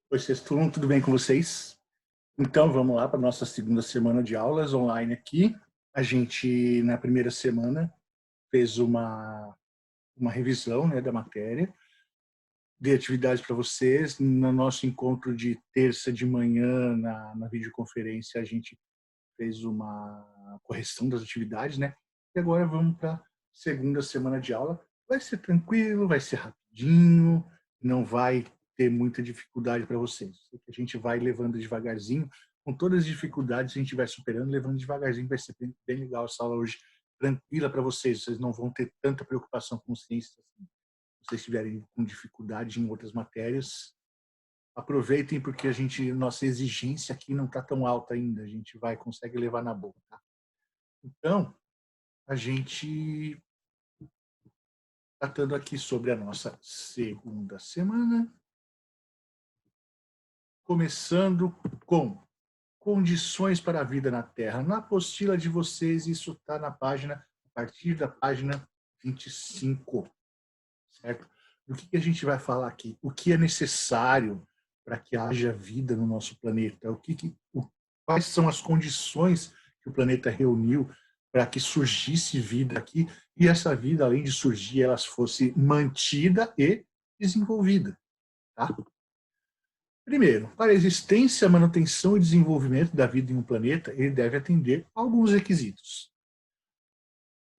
Oi, vocês, tudo bem com vocês? Então, vamos lá para a nossa segunda semana de aulas online aqui. A gente, na primeira semana, fez uma revisão, né, da matéria, de atividades para vocês. No nosso encontro de terça de manhã, na videoconferência, a gente fez uma correção das atividades, né? E agora vamos para a segunda semana de aula. Vai ser tranquilo, vai ser rapidinho, não vai ter muita dificuldade para vocês. A gente vai levando devagarzinho, com todas as dificuldades a gente vai superando, levando devagarzinho, vai ser bem legal essa aula hoje, tranquila para vocês. Vocês não vão ter tanta preocupação com ciência assim. Se vocês estiverem com dificuldade em outras matérias, aproveitem porque nossa exigência aqui não está tão alta ainda, a gente consegue levar na boa, tá? Então, a gente tratando aqui sobre a nossa segunda semana, começando com condições para a vida na Terra. Na apostila de vocês, isso está a partir da página 25, certo? Do que a gente vai falar aqui? O que é necessário para que haja vida no nosso planeta? Quais são as condições que o planeta reuniu para que surgisse vida aqui e essa vida, além de surgir, ela fosse mantida e desenvolvida, tá? Primeiro, para a existência, manutenção e desenvolvimento da vida em um planeta, ele deve atender a alguns requisitos.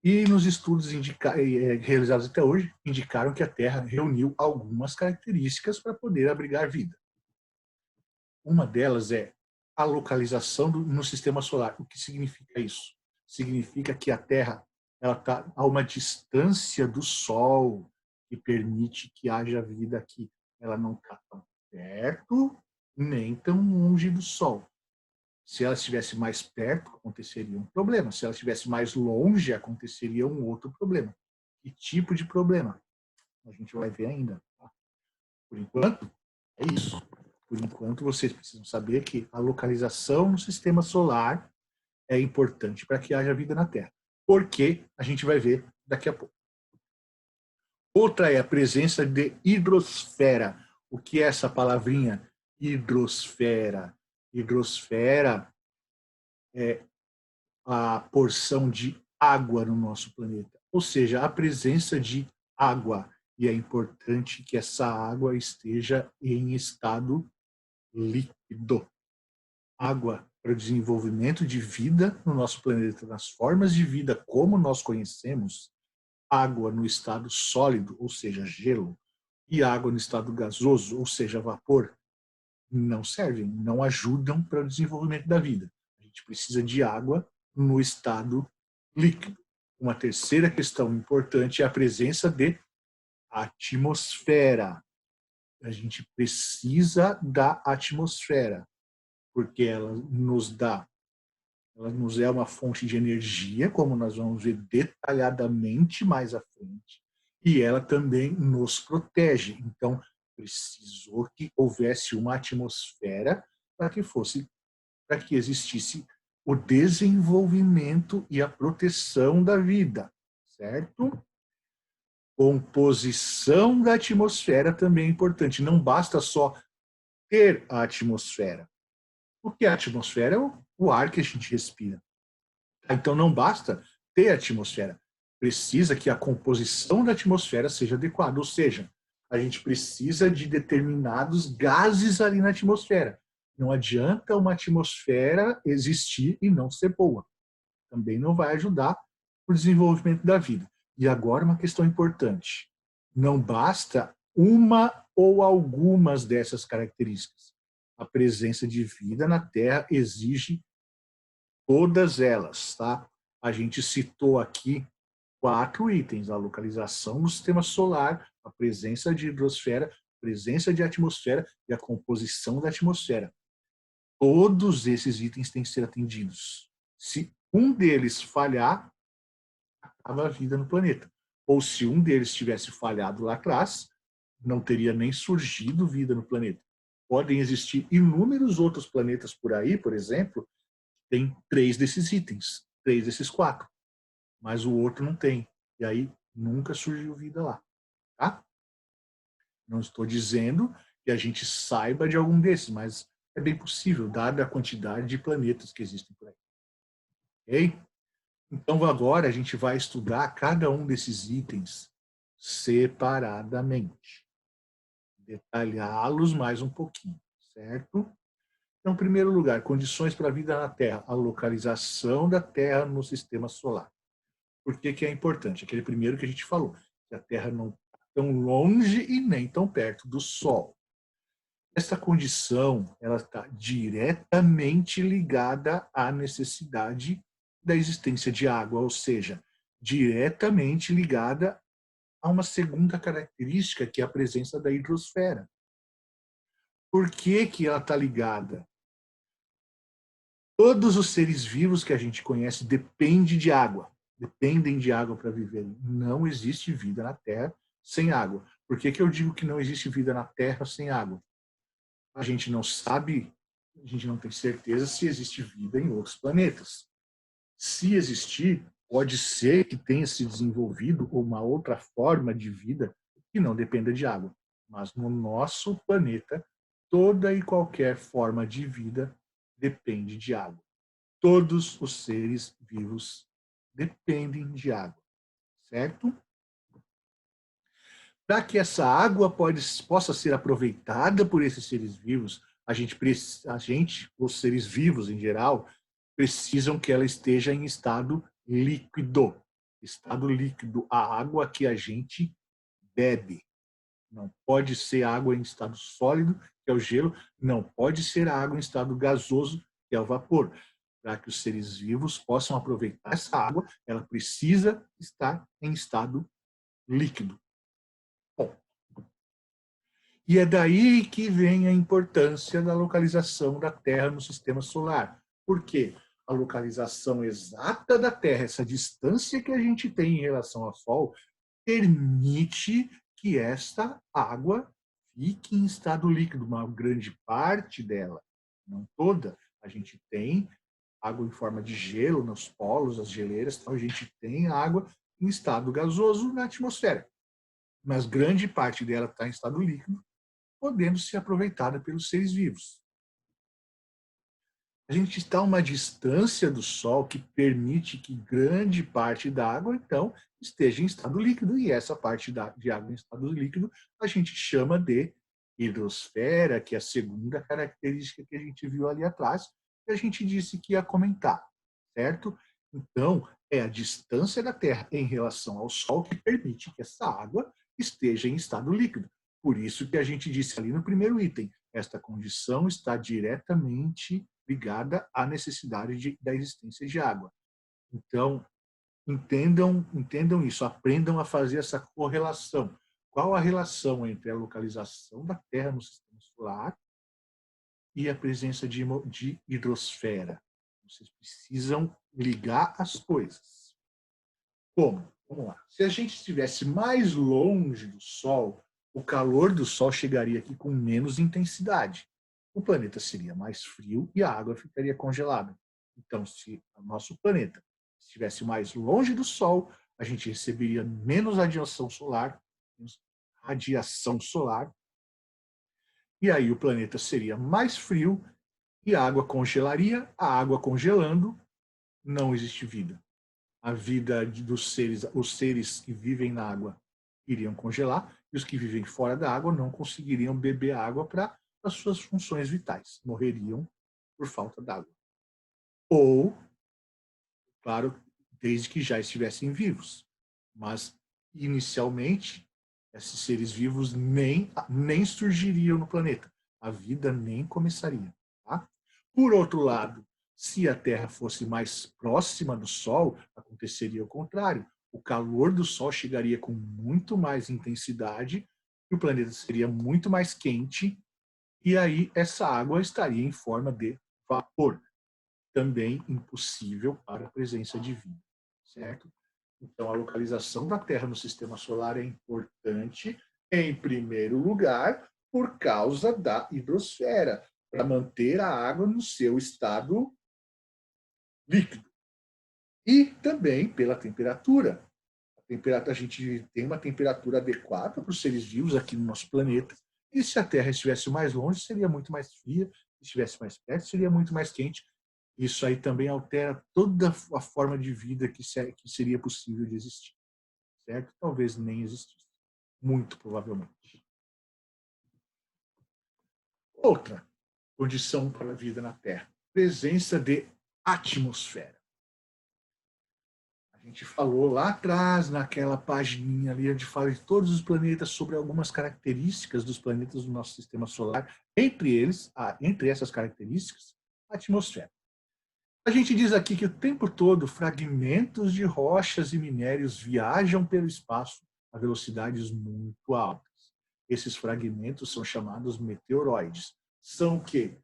E nos estudos realizados até hoje, indicaram que a Terra reuniu algumas características para poder abrigar vida. Uma delas é a localização no sistema solar. O que significa isso? Significa que a Terra está a uma distância do Sol que permite que haja vida aqui. Ela não está tão perto nem tão longe do Sol. Se ela estivesse mais perto, aconteceria um problema. Se ela estivesse mais longe, aconteceria um outro problema. Que tipo de problema? A gente vai ver ainda. Tá? Por enquanto, é isso. Por enquanto, vocês precisam saber que a localização no sistema solar é importante para que haja vida na Terra. Porque a gente vai ver daqui a pouco. Outra é a presença de hidrosfera. O que é essa palavrinha? Hidrosfera. Hidrosfera é a porção de água no nosso planeta, ou seja, a presença de água. E é importante que essa água esteja em estado líquido. Água para o desenvolvimento de vida no nosso planeta, nas formas de vida como nós conhecemos, água no estado sólido, ou seja, gelo, e água no estado gasoso, ou seja, vapor, não servem, não ajudam para o desenvolvimento da vida. A gente precisa de água no estado líquido. Uma terceira questão importante é a presença de atmosfera. A gente precisa da atmosfera, porque ela nos é uma fonte de energia, como nós vamos ver detalhadamente mais à frente, e ela também nos protege. Então, precisou que houvesse uma atmosfera para que existisse o desenvolvimento e a proteção da vida, certo? Composição da atmosfera também é importante. Não basta só ter a atmosfera. O que é a atmosfera? É o ar que a gente respira. Então não basta ter a atmosfera. Precisa que a composição da atmosfera seja adequada. Ou seja, a gente precisa de determinados gases ali na atmosfera. Não adianta uma atmosfera existir e não ser boa. Também não vai ajudar o desenvolvimento da vida. E agora uma questão importante. Não basta uma ou algumas dessas características. A presença de vida na Terra exige todas elas, tá? A gente citou aqui 4 itens: a localização no sistema solar, a presença de hidrosfera, a presença de atmosfera e a composição da atmosfera. Todos esses itens têm que ser atendidos. Se um deles falhar, acaba a vida no planeta. Ou se um deles tivesse falhado lá atrás, não teria nem surgido vida no planeta. Podem existir inúmeros outros planetas por aí, por exemplo, tem 3 desses itens, 3 desses 4, mas o outro não tem. E aí nunca surgiu vida lá, tá? Não estou dizendo que a gente saiba de algum desses, mas é bem possível, dada a quantidade de planetas que existem por aí. Ok? Então, agora a gente vai estudar cada um desses itens separadamente, detalhá-los mais um pouquinho, certo? Então, em primeiro lugar, condições para a vida na Terra, a localização da Terra no sistema solar. Por que que é importante? Aquele primeiro que a gente falou, que a Terra não está tão longe e nem tão perto do Sol. Essa condição ela está diretamente ligada à necessidade da existência de água, ou seja, diretamente ligada a uma segunda característica, que é a presença da hidrosfera. Por que que ela está ligada? Todos os seres vivos que a gente conhece dependem de água para viver. Não existe vida na Terra sem água. Por que que eu digo que não existe vida na Terra sem água? A gente não sabe, a gente não tem certeza se existe vida em outros planetas. Se existir, pode ser que tenha se desenvolvido uma outra forma de vida que não dependa de água. Mas no nosso planeta, toda e qualquer forma de vida depende de água. Todos os seres vivos dependem de água, certo? Para que essa água possa ser aproveitada por esses seres vivos, os seres vivos em geral, precisam que ela esteja em estado líquido. Estado líquido, a água que a gente bebe. Não pode ser água em estado sólido, que é o gelo, não pode ser água em estado gasoso, que é o vapor. Para que os seres vivos possam aproveitar essa água, ela precisa estar em estado líquido. Bom, e é daí que vem a importância da localização da Terra no sistema solar. Por quê? A localização exata da Terra, essa distância que a gente tem em relação ao Sol, permite que esta água fique em estado líquido, uma grande parte dela, não toda. A gente tem água em forma de gelo nos polos, as geleiras, então a gente tem água em estado gasoso na atmosfera, mas grande parte dela está em estado líquido, podendo ser aproveitada pelos seres vivos. A gente está a uma distância do Sol que permite que grande parte da água, então, esteja em estado líquido, e essa parte de água em estado líquido a gente chama de hidrosfera, que é a segunda característica que a gente viu ali atrás, que a gente disse que ia comentar, certo? Então, é a distância da Terra em relação ao Sol que permite que essa água esteja em estado líquido. Por isso que a gente disse ali no primeiro item, esta condição está diretamente ligada à necessidade da existência de água. Então, entendam isso, aprendam a fazer essa correlação. Qual a relação entre a localização da Terra no sistema solar e a presença de hidrosfera? Vocês precisam ligar as coisas. Como? Vamos lá. Se a gente estivesse mais longe do Sol, o calor do Sol chegaria aqui com menos intensidade. O planeta seria mais frio e a água ficaria congelada. Então, se o nosso planeta estivesse mais longe do Sol, a gente receberia menos radiação solar, e aí o planeta seria mais frio e a água congelaria. A água congelando, não existe vida. A vida dos seres, os seres que vivem na água iriam congelar, e os que vivem fora da água não conseguiriam beber água para as suas funções vitais, morreriam por falta d'água. Ou, claro, desde que já estivessem vivos. Mas, inicialmente, esses seres vivos nem surgiriam no planeta. A vida nem começaria. Tá? Por outro lado, se a Terra fosse mais próxima do Sol, aconteceria o contrário. O calor do Sol chegaria com muito mais intensidade e o planeta seria muito mais quente, e aí essa água estaria em forma de vapor, também impossível para a presença de vida, certo? Então, a localização da Terra no sistema solar é importante, em primeiro lugar, por causa da hidrosfera, para manter a água no seu estado líquido. E também pela temperatura. A gente tem uma temperatura adequada para os seres vivos aqui no nosso planeta, E se a Terra estivesse mais longe, seria muito mais fria. Se estivesse mais perto, seria muito mais quente. Isso aí também altera toda a forma de vida que seria possível de existir, certo? Talvez nem existisse, muito provavelmente. Outra condição para a vida na Terra, presença de atmosfera. A gente falou lá atrás, naquela pagininha ali, a gente fala de todos os planetas, sobre algumas características dos planetas do nosso sistema solar, entre essas características, a atmosfera. A gente diz aqui que o tempo todo fragmentos de rochas e minérios viajam pelo espaço a velocidades muito altas. Esses fragmentos são chamados meteoroides. São o quê?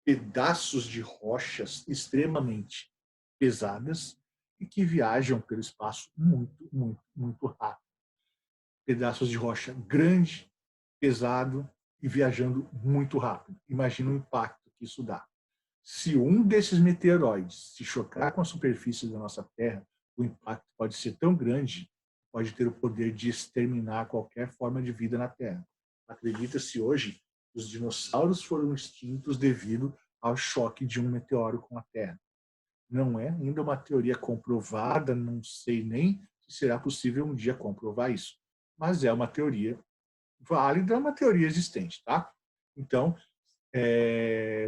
Pedaços de rochas extremamente pesadas e que viajam pelo espaço muito, muito, muito rápido. Pedaços de rocha grande, pesado e viajando muito rápido. Imagina o impacto que isso dá. Se um desses meteoroides se chocar com a superfície da nossa Terra, o impacto pode ser tão grande, pode ter o poder de exterminar qualquer forma de vida na Terra. Acredita-se hoje que os dinossauros foram extintos devido ao choque de um meteoro com a Terra. Não é ainda uma teoria comprovada, não sei nem se será possível um dia comprovar isso, mas é uma teoria válida, é uma teoria existente, tá? Então,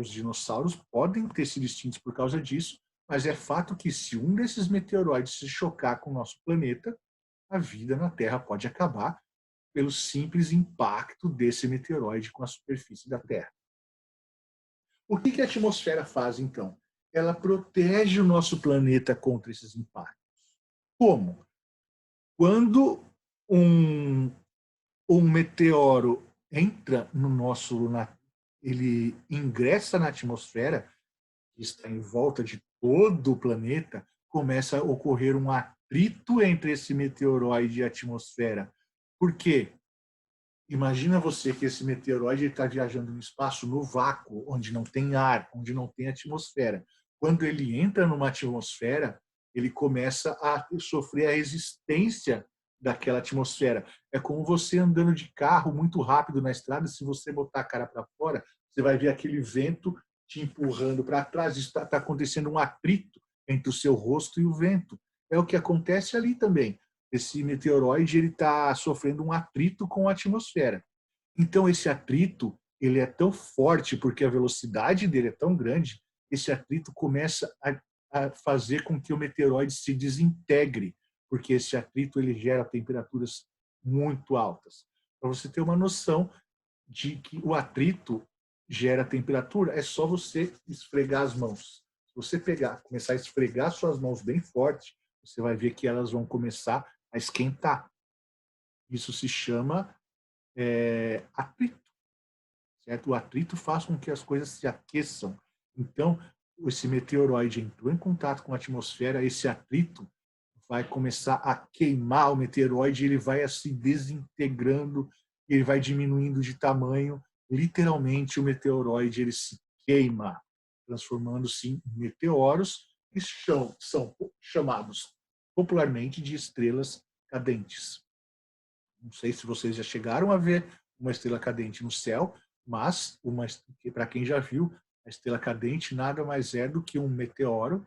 os dinossauros podem ter sido extintos por causa disso, mas é fato que se um desses meteoroides se chocar com o nosso planeta, a vida na Terra pode acabar pelo simples impacto desse meteoroide com a superfície da Terra. O que a atmosfera faz, então? Ela protege o nosso planeta contra esses impactos. Como? Quando um meteoro entra no nosso lunar, ele ingressa na atmosfera, que está em volta de todo o planeta, começa a ocorrer um atrito entre esse meteoroide e a atmosfera. Por quê? Imagina você que esse meteoroide está viajando no espaço, no vácuo, onde não tem ar, onde não tem atmosfera. Quando ele entra numa atmosfera, ele começa a sofrer a resistência daquela atmosfera. É como você andando de carro muito rápido na estrada, se você botar a cara para fora, você vai ver aquele vento te empurrando para trás. Está acontecendo um atrito entre o seu rosto e o vento. É o que acontece ali também. Esse meteoroide está sofrendo um atrito com a atmosfera. Então, esse atrito ele é tão forte, porque a velocidade dele é tão grande, esse atrito começa a fazer com que o meteoroide se desintegre, porque esse atrito ele gera temperaturas muito altas. Para você ter uma noção de que o atrito gera temperatura, é só você esfregar as mãos. Se você começar a esfregar suas mãos bem forte, você vai ver que elas vão começar a esquentar. Isso se chama atrito, certo? O atrito faz com que as coisas se aqueçam. Então, esse meteoroide entrou em contato com a atmosfera, esse atrito vai começar a queimar o meteoroide, ele vai se desintegrando, ele vai diminuindo de tamanho. Literalmente, o meteoroide ele se queima, transformando-se em meteoros, que são chamados popularmente de estrelas cadentes. Não sei se vocês já chegaram a ver uma estrela cadente no céu, mas para quem já viu, a estrela cadente nada mais é do que um meteoro,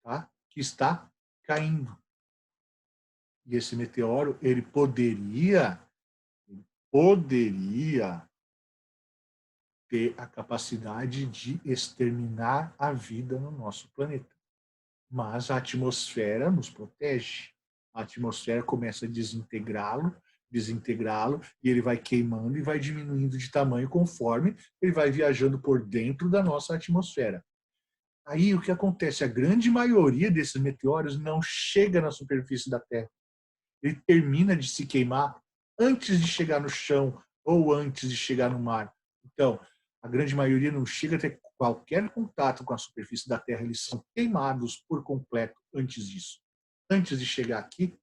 tá? Que está caindo. E esse meteoro ele poderia ter a capacidade de exterminar a vida no nosso planeta. Mas a atmosfera nos protege. A atmosfera começa a desintegrá-lo, e ele vai queimando e vai diminuindo de tamanho conforme ele vai viajando por dentro da nossa atmosfera. Aí o que acontece? A grande maioria desses meteoros não chega na superfície da Terra. Ele termina de se queimar antes de chegar no chão ou antes de chegar no mar. Então, a grande maioria não chega a ter qualquer contato com a superfície da Terra, eles são queimados por completo antes disso. Antes de chegar aqui,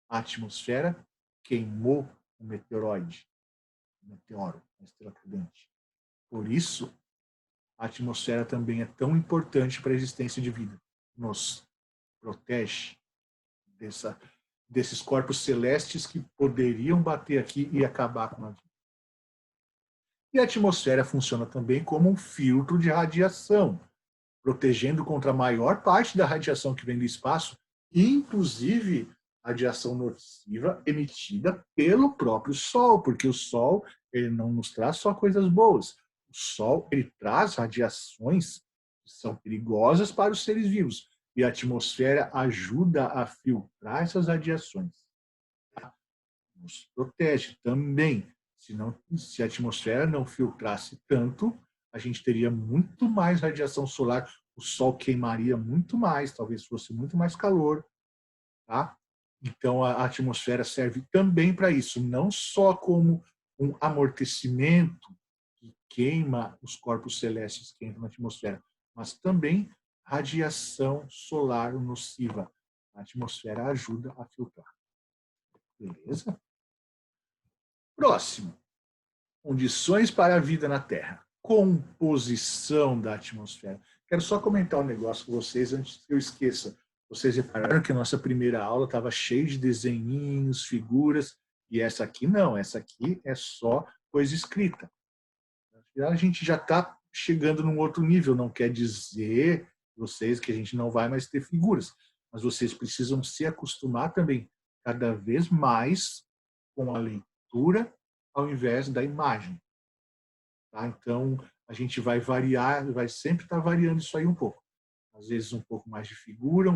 a atmosfera queimou o meteoroide, o meteoro, a estrela cadente. Por isso, a atmosfera também é tão importante para a existência de vida. Nos protege desses corpos celestes que poderiam bater aqui e acabar com a vida. E a atmosfera funciona também como um filtro de radiação, protegendo contra a maior parte da radiação que vem do espaço, inclusive radiação nociva emitida pelo próprio Sol, porque o Sol ele não nos traz só coisas boas. O Sol ele traz radiações que são perigosas para os seres vivos. E a atmosfera ajuda a filtrar essas radiações. Nos protege também. Se a atmosfera não filtrasse tanto, a gente teria muito mais radiação solar, o Sol queimaria muito mais, talvez fosse muito mais calor. Tá? Então, a atmosfera serve também para isso, não só como um amortecimento que queima os corpos celestes que entram na atmosfera, mas também radiação solar nociva. A atmosfera ajuda a filtrar. Beleza? Próximo. Condições para a vida na Terra. Composição da atmosfera. Quero só comentar um negócio com vocês antes que eu esqueça. Vocês repararam que a nossa primeira aula estava cheia de desenhinhos, figuras, e essa aqui não, essa aqui é só coisa escrita. A gente já está chegando num outro nível, não quer dizer vocês que a gente não vai mais ter figuras, mas vocês precisam se acostumar também cada vez mais com a leitura ao invés da imagem. Tá? Então, a gente vai variar, vai sempre estar variando isso aí um pouco. Às vezes um pouco mais de figura,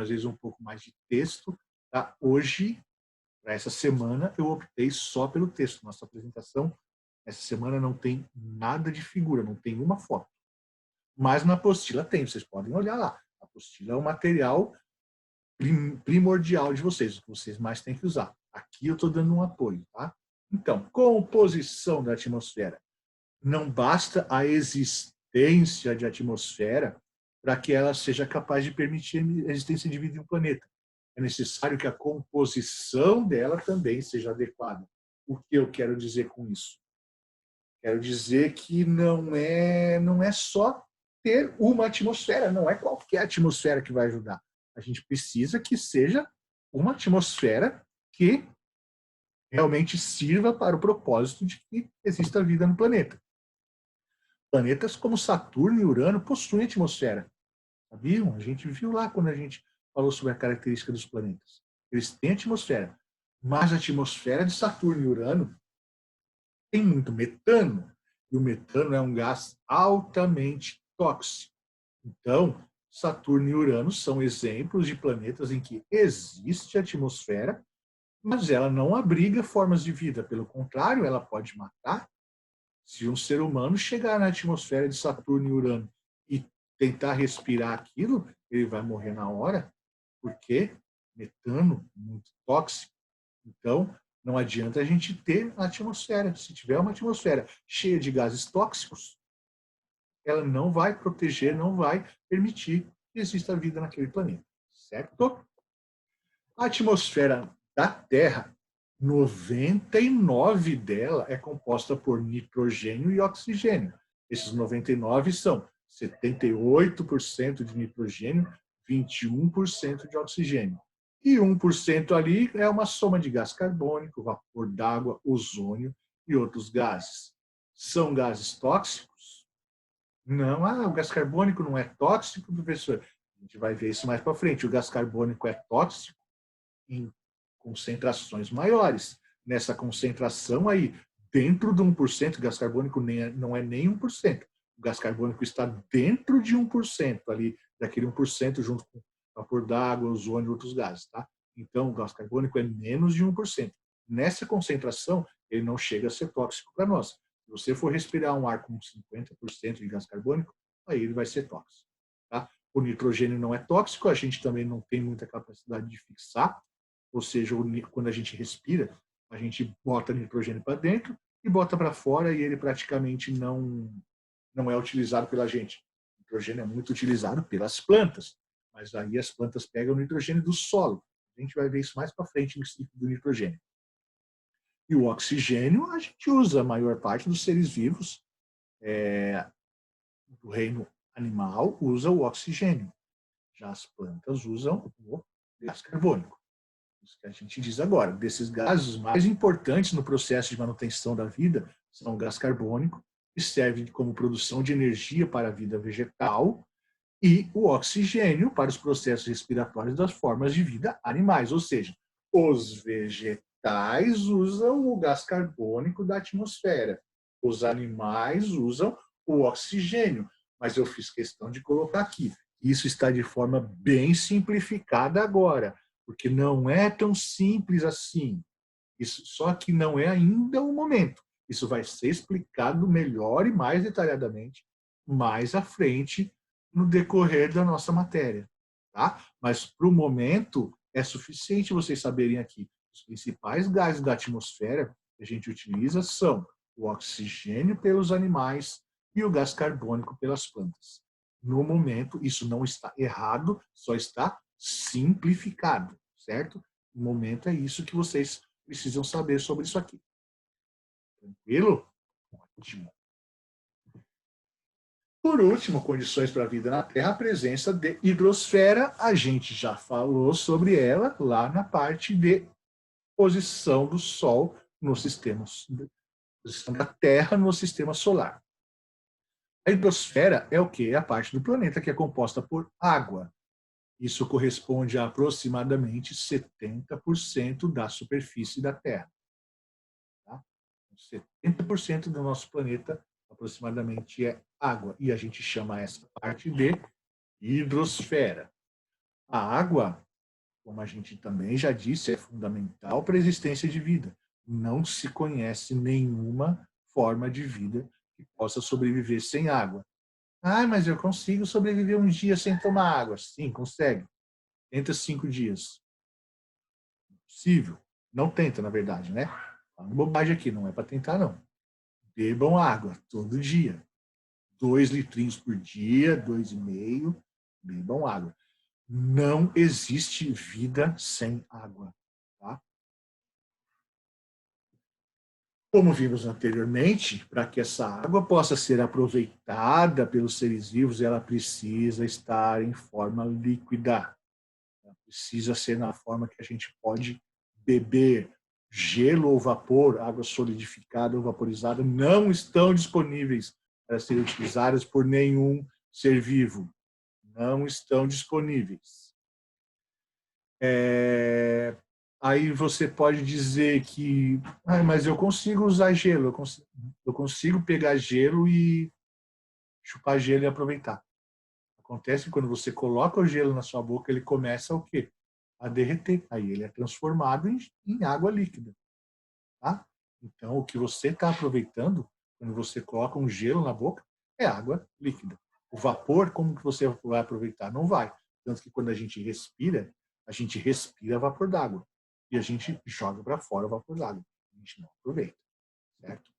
às vezes um pouco mais de texto. Tá? Hoje, para essa semana, eu optei só pelo texto. Nossa apresentação, essa semana não tem nada de figura, não tem uma foto. Mas na apostila tem, vocês podem olhar lá. A apostila é o material primordial de vocês, o que vocês mais têm que usar. Aqui eu estou dando um apoio. Tá? Então, composição da atmosfera. Não basta a existência de atmosfera para que ela seja capaz de permitir a existência de vida em um planeta. É necessário que a composição dela também seja adequada. O que eu quero dizer com isso? Quero dizer que não é só ter uma atmosfera, não é qualquer atmosfera que vai ajudar. A gente precisa que seja uma atmosfera que realmente sirva para o propósito de que exista vida no planeta. Planetas como Saturno e Urano possuem atmosfera. Sabiam? A gente viu lá quando a gente falou sobre a característica dos planetas. Eles têm atmosfera. Mas a atmosfera de Saturno e Urano tem muito metano. E o metano é um gás altamente tóxico. Então, Saturno e Urano são exemplos de planetas em que existe atmosfera, mas ela não abriga formas de vida. Pelo contrário, ela pode matar. Se um ser humano chegar na atmosfera de Saturno e Urano e tentar respirar aquilo, ele vai morrer na hora, porque metano muito tóxico. Então, não adianta a gente ter a atmosfera. Se tiver uma atmosfera cheia de gases tóxicos, ela não vai proteger, não vai permitir que exista vida naquele planeta. Certo? A atmosfera da Terra, 99 dela é composta por nitrogênio e oxigênio. Esses 99 são 78% de nitrogênio, 21% de oxigênio. E 1% ali é uma soma de gás carbônico, vapor d'água, ozônio e outros gases. São gases tóxicos? Não, o gás carbônico não é tóxico, professor. A gente vai ver isso mais para frente. O gás carbônico é tóxico em concentrações maiores. Nessa concentração aí, dentro de 1%, o gás carbônico não é nem 1%. O gás carbônico está dentro de 1%, ali, daquele 1% junto com vapor d'água, ozônio e outros gases. Tá? Então, o gás carbônico é menos de 1%. Nessa concentração, ele não chega a ser tóxico para nós. Se você for respirar um ar com 50% de gás carbônico, aí ele vai ser tóxico. Tá? O nitrogênio não é tóxico, a gente também não tem muita capacidade de fixar, ou seja, quando a gente respira, a gente bota nitrogênio para dentro e bota para fora e ele praticamente não é utilizado pela gente. O nitrogênio é muito utilizado pelas plantas, mas aí as plantas pegam o nitrogênio do solo. A gente vai ver isso mais para frente no ciclo do nitrogênio. E o oxigênio a gente usa a maior parte dos seres vivos do reino animal usa o oxigênio. Já as plantas usam o gás carbônico. Isso que a gente diz agora. Desses gases, os mais importantes no processo de manutenção da vida são o gás carbônico, que serve como produção de energia para a vida vegetal, e o oxigênio para os processos respiratórios das formas de vida animais. Ou seja, os vegetais usam o gás carbônico da atmosfera, os animais usam o oxigênio. Mas eu fiz questão de colocar aqui. Isso está de forma bem simplificada agora, porque não é tão simples assim. Isso, só que não é ainda o momento. Isso vai ser explicado melhor e mais detalhadamente mais à frente no decorrer da nossa matéria. Tá? Mas, para o momento, é suficiente vocês saberem aqui. Os principais gases da atmosfera que a gente utiliza são o oxigênio pelos animais e o gás carbônico pelas plantas. No momento, isso não está errado, só está simplificado, certo? No momento é isso que vocês precisam saber sobre isso aqui. Tranquilo? Ótimo. Por último, condições para a vida na Terra, a presença de hidrosfera. A gente já falou sobre ela lá na parte de posição do Sol no sistema, posição da Terra no sistema solar. A hidrosfera é o quê? É a parte do planeta que é composta por água. Isso corresponde a aproximadamente 70% da superfície da Terra. 70% do nosso planeta aproximadamente é água, e a gente chama essa parte de hidrosfera. A água, como a gente também já disse, é fundamental para a existência de vida. Não se conhece nenhuma forma de vida que possa sobreviver sem água. Ah, mas eu consigo sobreviver um dia sem tomar água. Sim, consegue. Tenta 5 dias. Possível. Não tenta, na verdade, né? Falando bobagem aqui, não é para tentar, não. Bebam água todo dia. 2 litrinhos por dia, 2,5. Bebam água. Não existe vida sem água. Tá? Como vimos anteriormente, para que essa água possa ser aproveitada pelos seres vivos, ela precisa estar em forma líquida. Ela precisa ser na forma que a gente pode beber. Gelo ou vapor, água solidificada ou vaporizada, não estão disponíveis para serem utilizadas por nenhum ser vivo. Não estão disponíveis. Aí você pode dizer que, mas eu consigo usar gelo, eu consigo pegar gelo e chupar gelo e aproveitar. Acontece que quando você coloca o gelo na sua boca, ele começa o quê? A derreter. Aí ele é transformado em água líquida. Tá? Então, o que você está aproveitando, quando você coloca um gelo na boca, é água líquida. O vapor, como que você vai aproveitar? Não vai. Tanto que quando a gente respira vapor d'água. E a gente joga para fora o vapor d'água. A gente não aproveita. Certo?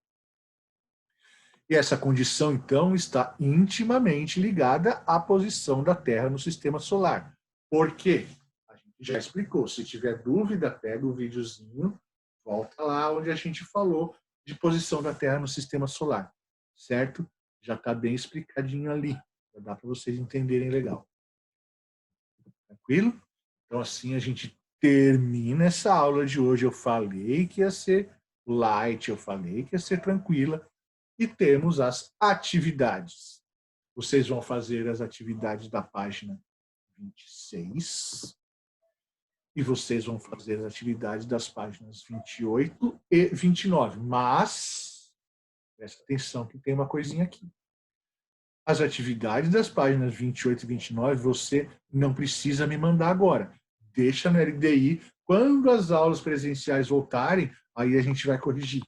E essa condição, então, está intimamente ligada à posição da Terra no sistema solar. Por quê? A gente já explicou. Se tiver dúvida, pega o videozinho, volta lá onde a gente falou de posição da Terra no sistema solar. Certo? Já está bem explicadinho ali. Já dá para vocês entenderem legal. Tranquilo? Então, assim, a gente termina essa aula de hoje. Eu falei que ia ser light, eu falei que ia ser tranquila. E temos as atividades. Vocês vão fazer as atividades da página 26 e vocês vão fazer as atividades das páginas 28 e 29. Mas, presta atenção que tem uma coisinha aqui. As atividades das páginas 28 e 29 você não precisa me mandar agora. Deixa no LDI. Quando as aulas presenciais voltarem, aí a gente vai corrigir.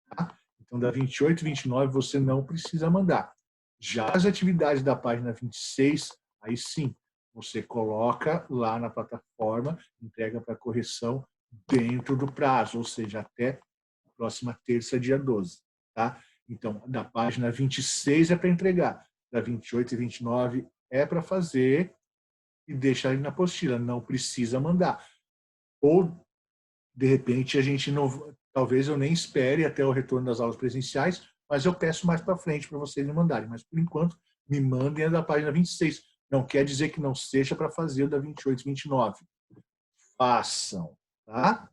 Tá? Então, da 28 e 29, você não precisa mandar. Já as atividades da página 26, aí sim, você coloca lá na plataforma, entrega para correção dentro do prazo, ou seja, até a próxima terça, dia 12. Tá? Então, da página 26 é para entregar, da 28 e 29 é para fazer e deixar ali na apostila, não precisa mandar. Ou, de repente, a gente não... Talvez eu nem espere até o retorno das aulas presenciais, mas eu peço mais para frente para vocês me mandarem. Mas, por enquanto, me mandem a da página 26. Não quer dizer que não seja para fazer o da 28 e 29. Façam. tá?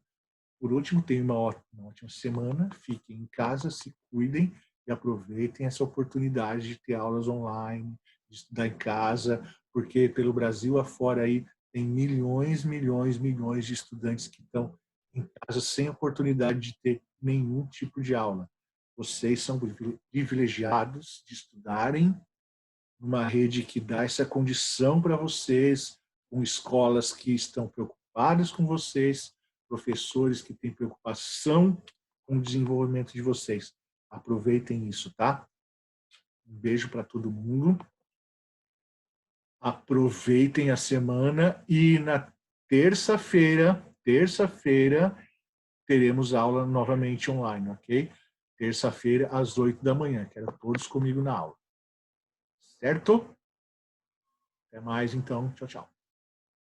Por último, tenham uma ótima semana, fiquem em casa, se cuidem e aproveitem essa oportunidade de ter aulas online, de estudar em casa, porque pelo Brasil afora aí tem milhões, milhões, milhões de estudantes que estão em casa sem oportunidade de ter nenhum tipo de aula. Vocês são privilegiados de estudarem numa rede que dá essa condição para vocês, com escolas que estão preocupadas com vocês, professores que têm preocupação com o desenvolvimento de vocês. Aproveitem isso, tá? Um beijo para todo mundo. Aproveitem a semana e na terça-feira, teremos aula novamente online, ok? Terça-feira, às 8 da manhã. Quero todos comigo na aula. Certo? Até mais, então. Tchau, tchau.